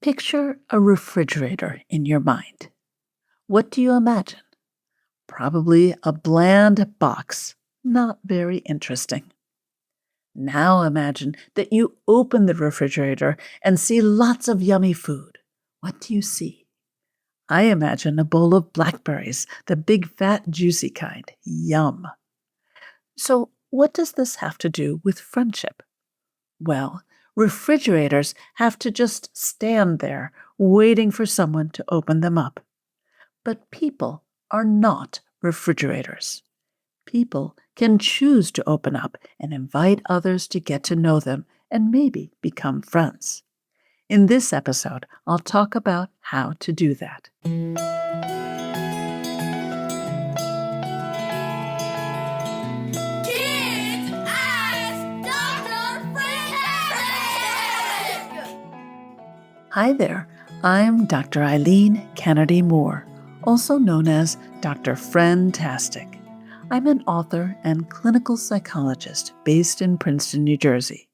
Picture a refrigerator in your mind. What do you imagine? Probably a bland box. Not very interesting. Now imagine that you open the refrigerator and see lots of yummy food. What do you see? I imagine a bowl of blackberries, the big, fat, juicy kind. Yum. So, what does this have to do with friendship? Well, refrigerators have to just stand there, waiting for someone to open them up. But people are not refrigerators. People can choose to open up and invite others to get to know them and maybe become friends. In this episode, I'll talk about how to do that. Kids Ask Dr. Friendtastic! Hi there, I'm Dr. Eileen Kennedy Moore, also known as Dr. Friendtastic. I'm an author and clinical psychologist based in Princeton, New Jersey.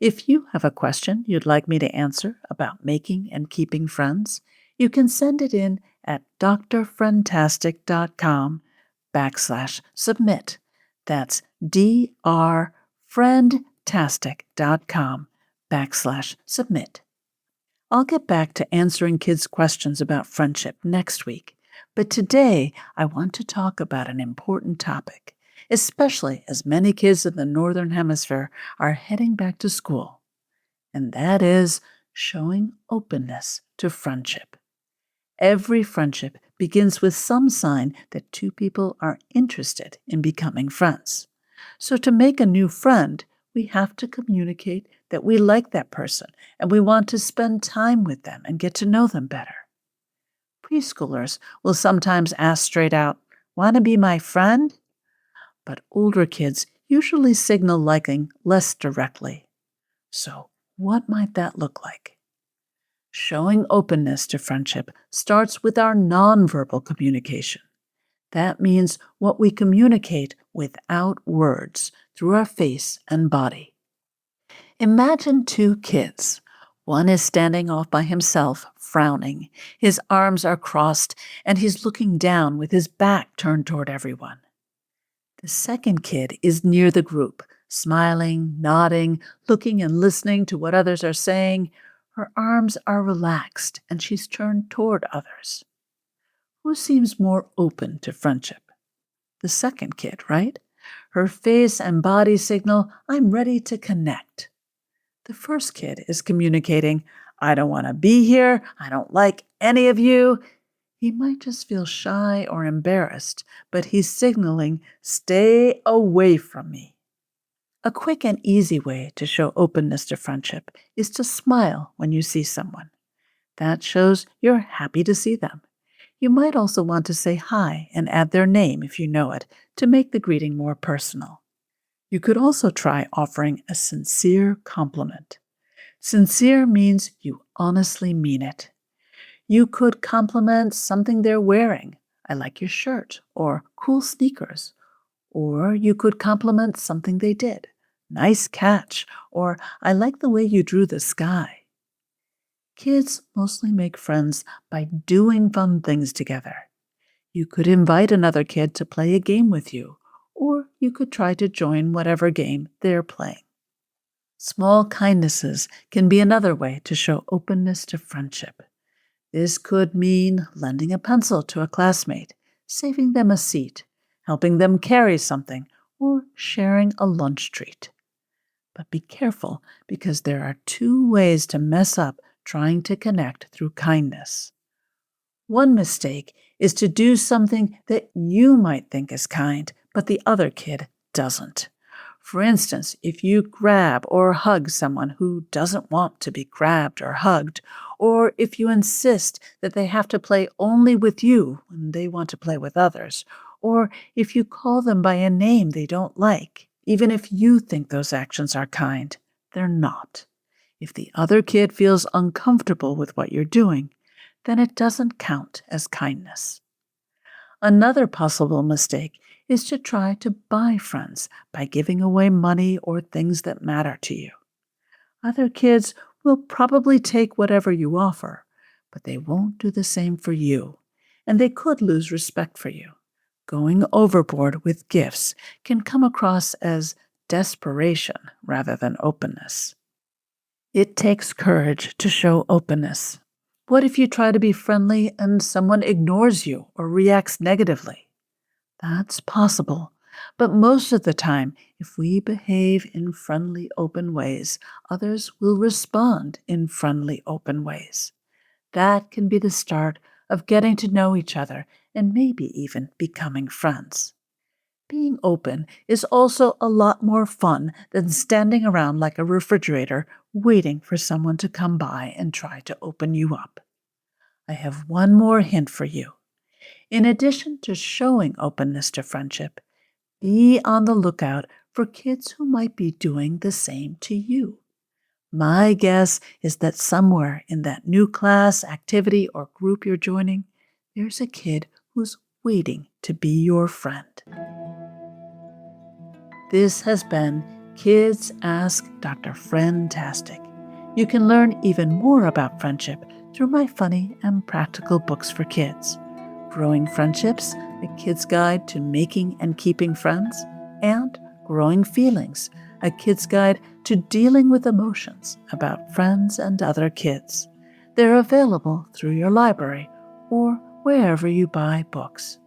If you have a question you'd like me to answer about making and keeping friends, you can send it in at drfriendtastic.com/submit. That's drfriendtastic.com/submit. I'll get back to answering kids' questions about friendship next week, but today I want to talk about an important topic, especially as many kids in the Northern Hemisphere are heading back to school, and that is showing openness to friendship. Every friendship begins with some sign that two people are interested in becoming friends. So to make a new friend, we have to communicate that we like that person and we want to spend time with them and get to know them better. Preschoolers will sometimes ask straight out, "Want to be my friend?" But older kids usually signal liking less directly. So, what might that look like? Showing openness to friendship starts with our nonverbal communication. That means what we communicate without words through our face and body. Imagine two kids. One is standing off by himself, frowning. His arms are crossed, and he's looking down with his back turned toward everyone. The second kid is near the group, smiling, nodding, looking and listening to what others are saying. Her arms are relaxed, and she's turned toward others. Who seems more open to friendship? The second kid, right? Her face and body signal, "I'm ready to connect." The first kid is communicating, "I don't want to be here. I don't like any of you." He might just feel shy or embarrassed, but he's signaling, "Stay away from me." A quick and easy way to show openness to friendship is to smile when you see someone. That shows you're happy to see them. You might also want to say hi and add their name if you know it to make the greeting more personal. You could also try offering a sincere compliment. Sincere means you honestly mean it. You could compliment something they're wearing. "I like your shirt," or "cool sneakers." Or you could compliment something they did. "Nice catch," or "I like the way you drew the sky." Kids mostly make friends by doing fun things together. You could invite another kid to play a game with you, or you could try to join whatever game they're playing. Small kindnesses can be another way to show openness to friendship. This could mean lending a pencil to a classmate, saving them a seat, helping them carry something, or sharing a lunch treat. But be careful, because there are two ways to mess up trying to connect through kindness. One mistake is to do something that you might think is kind, but the other kid doesn't. For instance, if you grab or hug someone who doesn't want to be grabbed or hugged, or if you insist that they have to play only with you when they want to play with others, or if you call them by a name they don't like, even if you think those actions are kind, they're not. If the other kid feels uncomfortable with what you're doing, then it doesn't count as kindness. Another possible mistake is to try to buy friends by giving away money or things that matter to you. Other kids will probably take whatever you offer, but they won't do the same for you, and they could lose respect for you. Going overboard with gifts can come across as desperation rather than openness. It takes courage to show openness. What if you try to be friendly and someone ignores you or reacts negatively? That's possible, but most of the time, if we behave in friendly, open ways, others will respond in friendly, open ways. That can be the start of getting to know each other and maybe even becoming friends. Being open is also a lot more fun than standing around like a refrigerator waiting for someone to come by and try to open you up. I have one more hint for you. In addition to showing openness to friendship, be on the lookout for kids who might be doing the same to you. My guess is that somewhere in that new class, activity, or group you're joining, there's a kid who's waiting to be your friend. This has been Kids Ask Dr. Friendtastic. You can learn even more about friendship through my funny and practical books for kids. Growing Friendships, a kid's guide to making and keeping friends, and Growing Feelings, a kid's guide to dealing with emotions about friends and other kids. They're available through your library or wherever you buy books.